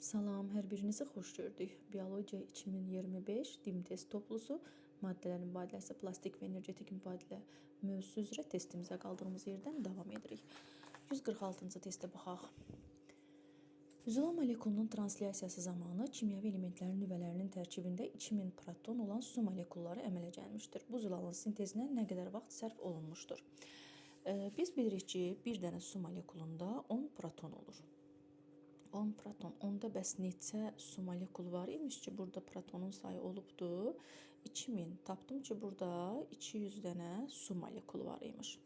Salam, hər birinizi xoş gördük. Biologiya 2025 dim test toplusu, maddələrin mübadiləsi, plastik və energetik mübadilə mövzusu üzrə testimizə qaldığımız yerdən davam edirik. 146-cı testə baxaq. Zolal molekulunun translyasiyası zamanı kimyəvi elementlərin nüvələrinin tərkibində 2000 proton olan su molekulları əmələ gəlmişdir. Bu zolalın sintezinə nə qədər vaxt sərf olunmuşdur? Biz bilirik ki, bir dənə su molekulunda 10 proton olur. 10 proton. Onda bəs neçə su molekulu var imiş ki, burada protonun sayı olubdur 2000. Tapdım ki, burada 200 dənə su molekulu var imiş.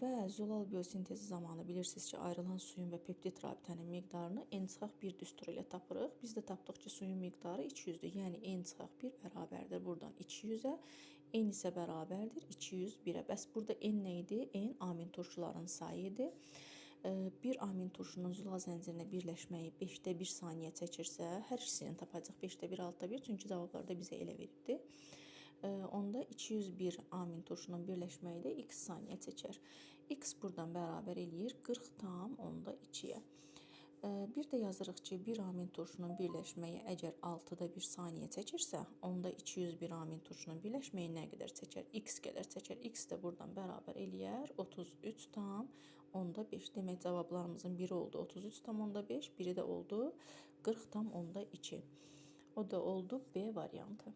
Və zolal biosintezi zamanı bilirsiniz ki, ayrılan suyun və peptid rabitənin miqdarını N-1 düsturu ilə tapırıq. Biz də tapdıq ki, suyun miqdarı 200-dür. Yəni N-1 bərabərdir buradan 200-ə. N isə bərabərdir 201-ə. Bəs burada N nə idi? N amin turşuların sayı idi. Bir amin turşunun zolal zəncirinə birləşməyi 5-də 1 saniyə çəkirsə, hər ikisini tapacaq 5-də 1, 6-da 1, çünki cavablarda bizə elə veribdi. Onda 201 amin turşunun birləşməyi də x saniyə çəkər. X buradan bərabər eləyir 40,2-yə. Bir də yazırıq ki, bir amin turşunun birləşməyi əgər 6-da 1 saniyə çəkirsə, onda 201 amin turşunun birləşməyi nə qədər çəkər? X qədər çəkər. X də buradan bərabər eləyər 33,5. Demək, cavablarımızın biri oldu 33,5, biri də oldu 40,2. O da oldu B variantı.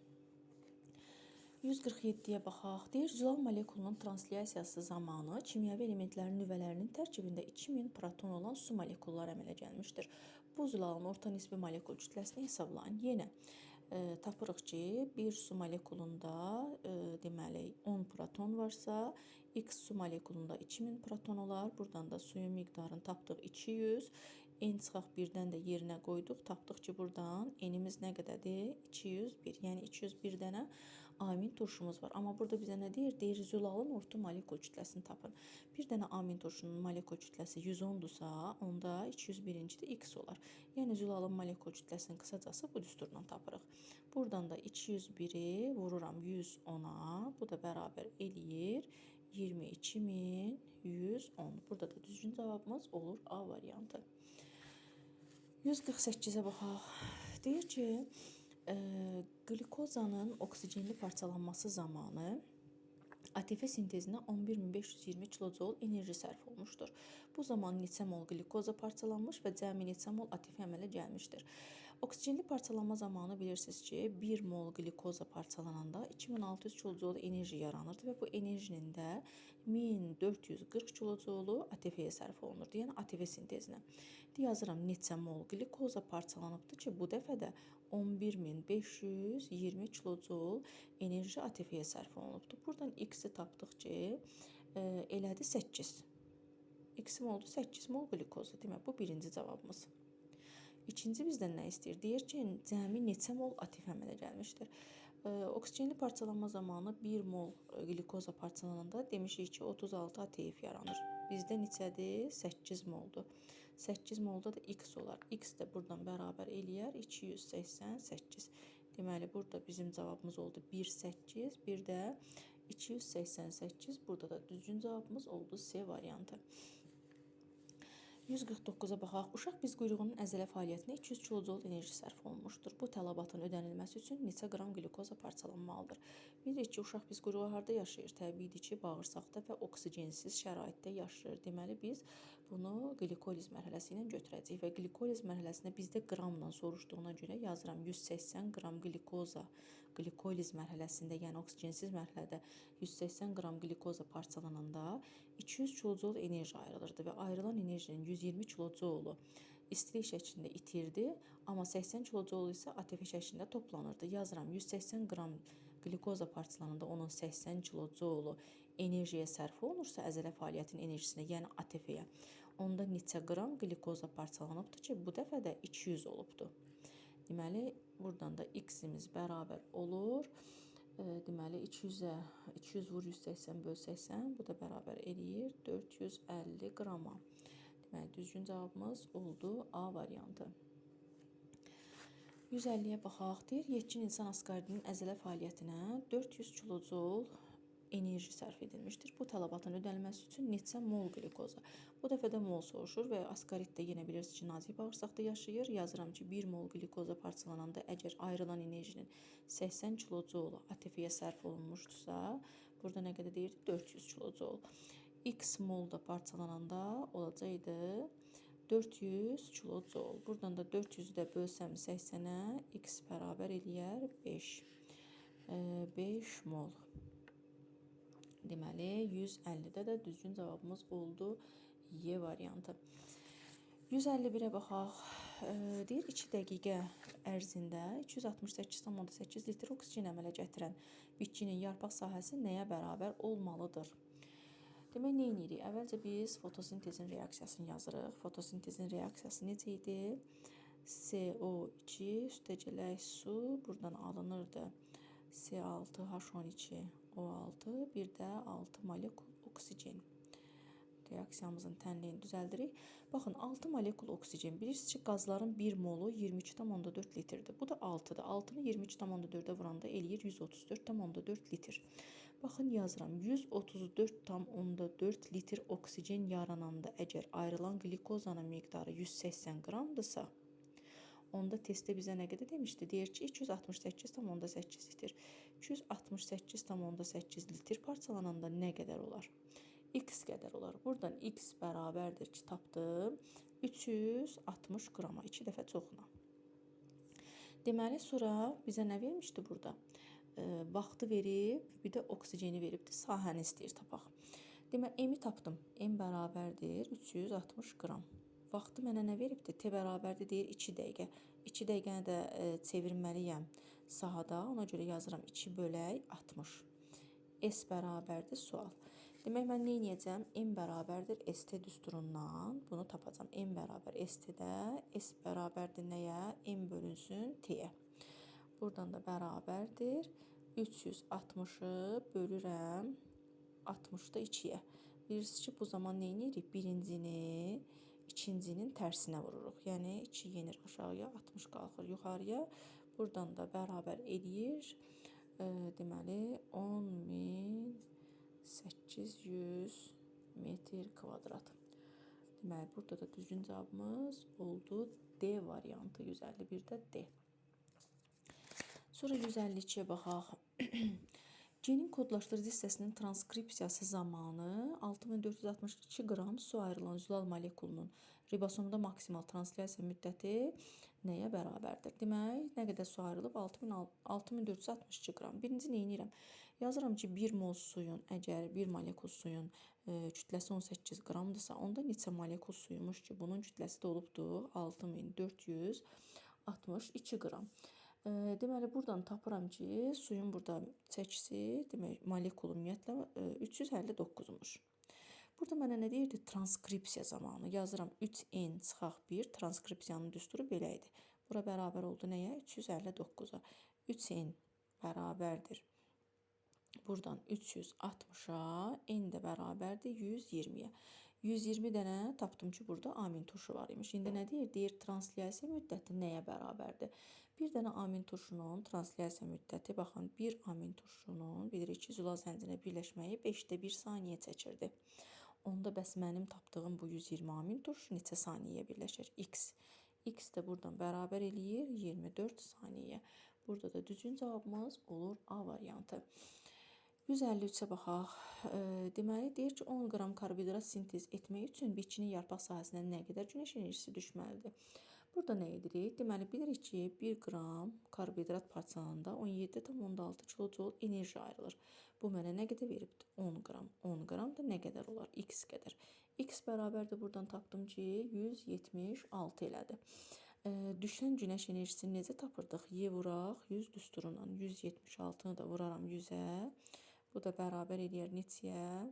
147-yə baxaq. Deyir, zolal molekulunun translyasiyası zamanı kimyəvi elementlərin nüvələrinin tərkibində 2000 proton olan su molekulları əmələ gəlmişdir. Bu zolalın orta nisbi molekul kütləsini hesablayın. Yenə tapırıq ki, bir su molekulunda deməli 10 proton varsa, X su molekulunda 2000 proton olar. Buradan da suyun miqdarını tapdıq 200. N-1-dən də yerinə qoyduq. Tapdıq ki, buradan N-imiz nə qədərdir? 201. Yəni 201 dənə amin turşumuz var. Amma burada bizə nə deyir? Deyir, zolalın orta molekul kütləsini tapın. Bir dənə amin turşunun molekul kütləsi 110-dursa, onda 201-ci də X olar. Yəni zolalın molekul kütləsinin qısacası bu düsturla tapırıq. Buradan da 201-i vururam 110-a. Bu da bərabər eləyir 22.110. Burada da düzgün cavabımız olur A variantı. 148-ə baxaq. Deyir ki, qlikozanın oksigenli parçalanması zamanı ATF sintezinə 11520 kilojol enerji sərf olmuşdur. Bu zaman neçə mol glikoza parçalanmış və cəmi neçə mol ATF əmələ gəlmişdir. Oksigenli parçalanma zamanı bilirsiniz ki, 1 mol glikoza parçalananda 2600 kilojol enerji yaranırdı və bu enerjinin də 1440 kilojolu ATF-yə sərf olunurdu. Yəni ATF sintezinə. Yazıram neçə mol glikoza parçalanıbdır ki, bu dəfə də 11520 kilojol enerji ATF-yə sərf olunubdur. Buradan X-i tapdıq ki, elədi 8. X-im oldu 8 mol glikoza. Demək, bu birinci cavabımız. İkinci bizdən nə istəyir? Deyir ki, cəmi neçə mol ATF əmələ gəlmişdir. Oksigenli parçalanma zamanı 1 mol glikoza parçalananda demişik ki, 36 ATF yaranır. Bizdə neçədir? 8 moldur. 8 molda da X olar. X də buradan bərabər eləyər 288. Deməli, burada bizim cavabımız oldu 1,8, bir də 288. Burada da düzgün cavabımız oldu C variantı. 149-a baxaq. Uşaq biz quyruğunun əzələ fəaliyyətinə 200 kilojol enerji sərf olunmuşdur. Bu tələbatın ödənilməsi üçün neçə qram glikoza parçalanmalıdır? Bilirik ki, uşaq biz quyruğu harda yaşayır? Təbiidir ki, bağırsaqda və oksigensiz şəraitdə yaşayır. Deməli, biz bunu glikoliz mərhələsi ilə götürəcəyik və glikoliz mərhələsində bizdə qramla soruşduğuna görə yazıram 180 qram glikoza. Glikoliz mərhələsində, yəni oksigensiz mərhələdə 180 qram glikoza parçalananda 200 kilojol enerji ayrılırdı və ayrılan enerjinin 120 kilojolu istilik şəklində itirdi, amma 80 kilojol isə ATF şəklində toplanırdı. Yazıram 180 qram glikoza parçalananda onun 80 kilojolu enerjiyə sərf olunursa, əzələ fəaliyyətinin enerjisinə, yəni ATF-yə, onda neçə qram glikoza parçalanıbdır ki, bu dəfə də 200 olubdur. Deməli, buradan da X-imiz bərabər olur. Deməli, 200 vur 180 böl 80, bu da bərabər eləyir 450 qrama. Deməli, düzgün cavabımız oldu A variantı. 150-yə baxaq. Deyir, yetkin insan askaridinin əzələ fəaliyyətinə 400 kilojol enerji sərf edilmişdir. Bu tələbatın ödənilməsi üçün neçə mol qlikoza? Bu dəfə də mol soruşur və askaritdə yenə bilirsiniz ki, nazik bağırsaqda yaşayır. Yazıram ki, 1 mol qlikoza parçalananda əgər ayrılan enerjinin 80 kilojoul ATP-yə sərf olunmuşdursa, burada nə qədər deyirdi? 400 kilojoul. X molda parçalananda olacaqdı 400 kilojoul. Buradan da 400-ü də bölsəm 80-ə, X bərabər eləyər 5. 5 mol. Deməli, 150-də də düzgün cavabımız oldu Y variantı. 151-ə baxaq. Deyir, 2 dəqiqə ərzində 268,8 litr oksigen əmələ gətirən bitkinin yarpaq sahəsi nəyə bərabər olmalıdır? Demək, nə edirik? Əvvəlcə biz fotosintezin reaksiyasını yazırıq. Fotosintezin reaksiyası necə idi? CO2 üstəcələk su buradan alınırdı. C6H12 O6, bir də 6 molekul oksigen. Reaksiyamızın tənliyini düzəldirik. Baxın, 6 molekul oksigen. Bilirsiniz ki, qazların 1 molu 22,4 litrdir. Bu da 6-dır. 6-nı 22,4-ə vuranda eləyir 134,4 litr. Baxın, yazıram. 134,4 litr oksigen yarananda əgər ayrılan qlikozanın miqdarı 180 qramdırsa, onda testdə bizə nə qədər demişdi? Deyir ki, 268,8 litr. 268,8 litr parçalananda nə qədər olar? X qədər olar. Buradan X bərabərdir ki, tapdım 360 qrama, 2 dəfə çoxuna. Deməli, sonra bizə nə vermişdi burada? Vaxtı verib, bir də oksigeni veribdir. Sahəni istəyir tapaq. Deməli, M-i tapdım. M bərabərdir 360 qram. Vaxtı mənə nə veribdir? T bərabərdir deyir 2 dəqiqə. 2 dəqiqəni də çevirməliyəm sahada. Ona görə yazıram 2 bölək 60. S bərabərdir sual. Demək, mən nə edəcəm? M bərabərdir ST düsturundan bunu tapacam. M bərabər ST-də, S bərabərdir nəyə? M bölünsün T-yə. Buradan da bərabərdir 360-ı bölürəm 60-da 2-yə. Bilirsiniz ki, bu zaman nə edirik? Birincini ikincinin tərsinə vururuq. Yəni 2 yenir aşağıya, 60 qalxır yuxarıya. Buradan da bərabər eləyir. Deməli 10.800 metr kvadrat. Deməli, burada da düzgün cavabımız oldu D variantı. 151-də D. Sonra 152-yə baxaq. Genin kodlaşdırıcı hissəsinin transkripsiyası zamanı 6462 qram su ayrılan zülal molekulunun ribosomda maksimal translyasiya müddəti nəyə bərabərdir? Demək, nə qədər su ayrılıb? 6462 qram. Birinci nə edirəm? Yazıram ki, 1 mol suyun, əgər 1 molekul suyun kütləsi 18 qramdırsa, onda neçə molekul suyumuş ki, bunun kütləsi də olubdur 6462 qram. Deməli, buradan tapıram ki, suyun burada çəkisi, demək, molekulu ümumiyyətlə 359'muş. Burada mənə nə deyirdi? Transkripsiya zamanı. Yazıram 3N çıxaq 1, transkripsiyanın düsturu belə idi. Bura bərabər oldu nəyə? 359'a. 3N bərabərdir. Buradan 360'a, N də bərabərdir 120'yə. 120 dənə tapdım ki, burada amin turşu var imiş. İndi nə deyir? Deyir, translyasiya müddəti nəyə bərabərdir? Bir dənə amin turşunun translyasiya müddəti, baxın, bir amin turşunun, bilirik ki, zülal zəncirinə birləşməyi 5'də 1 saniyə çəkirdi. Onda bəs mənim tapdığım bu 120 amin turşu neçə saniyəyə birləşir? X. X də buradan bərabər eləyir 24 saniyə. Burada da düzgün cavabımız olur A variantı. 153'ə baxaq. Deməli, deyir ki, 10 qram karbohidrat sintez etmək üçün bitkinin yarpaq sahəsinə nə qədər günəş enerjisi düşməlidir? Burada nə edirik? Deməli, bilirik ki, 1 qram karbohidrat parçalananda 17,6 kilojoule enerji ayrılır. Bu mənə nə qədər veribdir? 10 qram. 10 qram da nə qədər olar? X qədər. X bərabərdir, buradan tapdım ki, 176 elədi. Düşən günəş enerjisini necə tapırdıq? Y vuraq 100 düsturundan. 176'nı da vuraram 100'ə. Bu da bərabər eləyər neçəyə?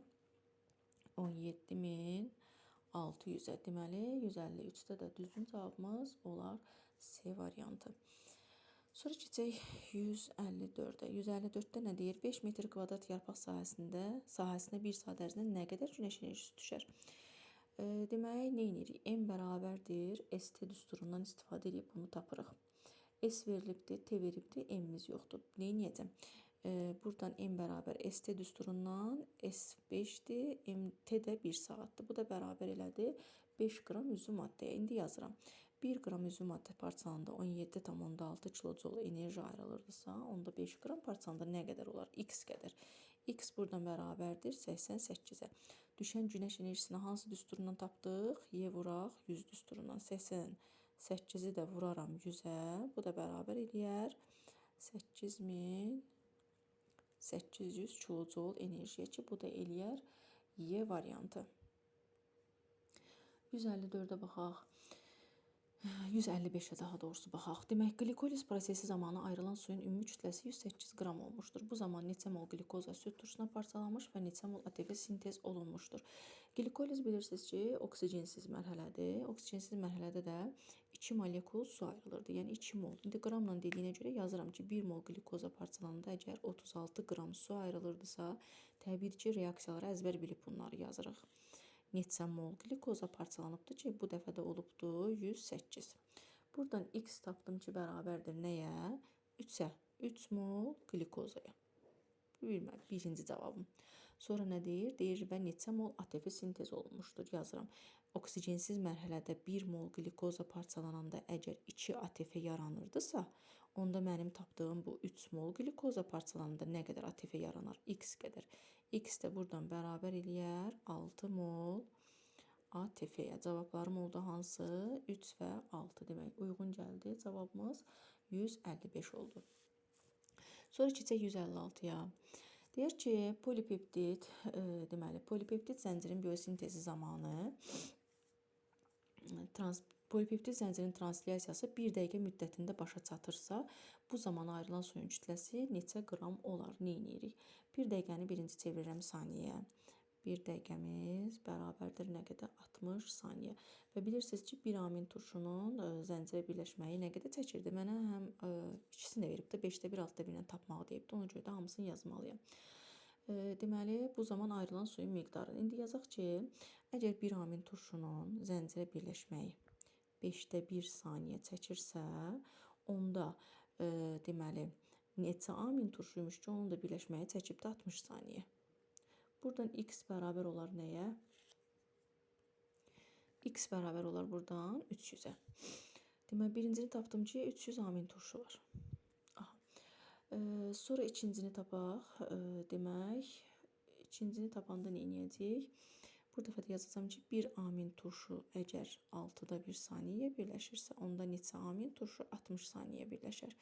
17.600'ə. Deməli, 153'də də düzgün cavabımız olar C variantı. Sonra keçək 154'ə. 154'də nə deyir? 5 metr kvadrat yarpaq sahəsinə 1 saat ərzində nə qədər günəş enerjisi düşər? Demək, nə edirik? M bərabərdir. ST düsturundan istifadə edib bunu tapırıq. S verilibdir, T veribdir, M'imiz yoxdur. Nə edəcəm? Buradan M bərabər ST düsturundan S5-dir, MT də 1 saatdır. Bu da bərabər elədi 5 qram üzvü maddəyə. İndi yazıram. 1 qram üzvü maddə parçalananda 17,6 kilojul enerji ayrılırdısa, onda 5 qram parçalananda nə qədər olar? X qədər. X buradan bərabərdir 88-ə. Düşən günəş enerjisini hansı düsturundan tapdıq? Y vuraq 100 düsturundan. 88-i də vuraram 100-ə. Bu da bərabər eləyər 8800 kilojul enerjiyə ki, bu da eləyər Y variantı. 154-ə baxaq. 155-ə daha doğrusu baxaq. Demək, glikoliz prosesi zamanı ayrılan suyun ümumi kütləsi 108 qram olmuşdur. Bu zaman neçə mol glikoza süd turşusuna parçalanmış və neçə mol ATF sintez olunmuşdur. Glikoliz bilirsiniz ki, oksigensiz mərhələdir. Oksigensiz mərhələdə də 2 molekul su ayrılırdı. Yəni 2 mol. İndi qramla dediyinə görə yazıram ki, 1 mol glikoza parçalananda əgər 36 qram su ayrılırdısa, təbii ki, reaksiyaları əzbər bilib bunları yazırıq. Neçə mol glikoza parçalanıbdır ki, bu dəfə də olubdur 108. Buradan X tapdım ki, bərabərdir nəyə? 3-ə. 3 mol glikozaya. Bilməm, birinci cavabım. Sonra nə deyir? Deyir və neçə mol ATF sintez olunmuşdur. Yazıram. Oksigensiz mərhələdə 1 mol glikoza parçalananda əgər 2 ATF yaranırdısa, onda mənim tapdığım bu 3 mol glikoza parçalananda nə qədər ATF yaranar? X qədər. X də buradan bərabər eləyər 6 mol ATF-yə. Cavablarım oldu hansı? 3 və 6 demək. Uyğun gəldi. Cavabımız 155 oldu. Sonra keçək 156-ya. Deyir ki, polipeptid, deməli, polipeptid zəncirin biosintezi zamanı polipeptid zəncirin translyasiyası 1 dəqiqə müddətində başa çatırsa, bu zaman ayrılan suyun kütləsi neçə qram olar? Nə edirik? 1 dəqiqəni birinci çevirirəm saniyəyə. 1 dəqiqəmiz bərabərdir nə qədər? 60 saniyə. Və bilirsiniz ki, bir amin turşunun zəncirə birləşməyi nə qədər çəkirdi? Mənə həm ikisini də verib də 5-də 1, 6-da 1-lə tapmağı deyibdi. Ona görə də hamısını yazmalıyam. Deməli, bu zaman ayrılan suyun miqdarı. İndi yazaq ki, əgər bir amin turşunun zəncirə birləşməyi 5-də 1 saniyə çəkirsə, onda deməli, neçə amin turşuymuş ki, onun da birləşməyi çəkibdə 60 saniyə. Buradan X bərabər olar nəyə? X bərabər olar buradan 300-ə. Deməli, birincini tapdım ki, 300 amin turşu var. Sonra ikincini tapaq. Demək, ikincini tapanda nə edəcəyik? Bu dəfə də yazacağım ki, 1 amin turşu əgər 6-da 1 saniyəyə birləşirsə, onda neçə amin turşu 60 saniyəyə birləşər.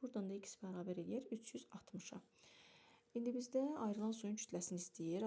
Buradan da X bərabər eləyər 360-a. İndi bizdə ayrılan suyun kütləsini istəyir.